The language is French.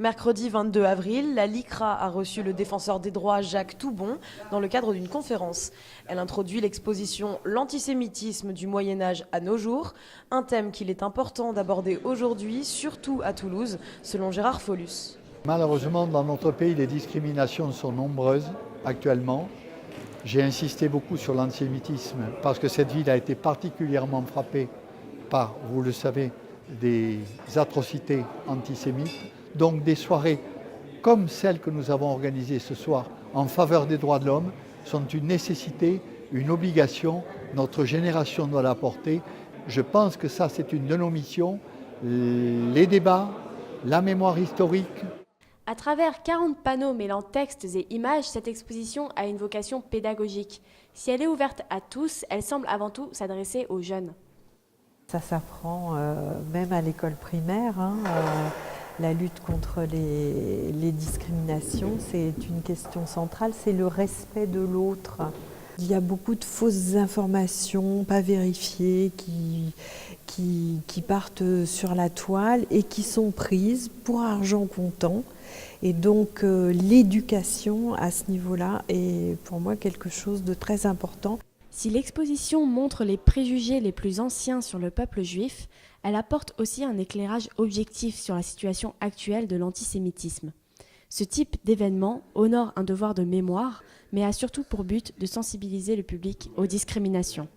Mercredi 22 avril, la LICRA a reçu le défenseur des droits Jacques Toubon dans le cadre d'une conférence. Elle introduit l'exposition L'antisémitisme du Moyen-Âge à nos jours, un thème qu'il est important d'aborder aujourd'hui, surtout à Toulouse, selon Gérard Follus. Malheureusement, dans notre pays, les discriminations sont nombreuses actuellement. J'ai insisté beaucoup sur l'antisémitisme parce que cette ville a été particulièrement frappée par, vous le savez, des atrocités antisémites. Donc des soirées comme celle que nous avons organisée ce soir en faveur des droits de l'homme sont une nécessité, une obligation. Notre génération doit la porter. Je pense que ça, c'est une de nos missions. Les débats, la mémoire historique. À travers 40 panneaux mêlant textes et images, cette exposition a une vocation pédagogique. Si elle est ouverte à tous, elle semble avant tout s'adresser aux jeunes. Ça s'apprend même à l'école primaire. La lutte contre les discriminations, c'est une question centrale, c'est le respect de l'autre. Il y a beaucoup de fausses informations pas vérifiées qui partent sur la toile et qui sont prises pour argent comptant. Et donc l'éducation à ce niveau-là est pour moi quelque chose de très important. Si l'exposition montre les préjugés les plus anciens sur le peuple juif, elle apporte aussi un éclairage objectif sur la situation actuelle de l'antisémitisme. Ce type d'événement honore un devoir de mémoire, mais a surtout pour but de sensibiliser le public aux discriminations.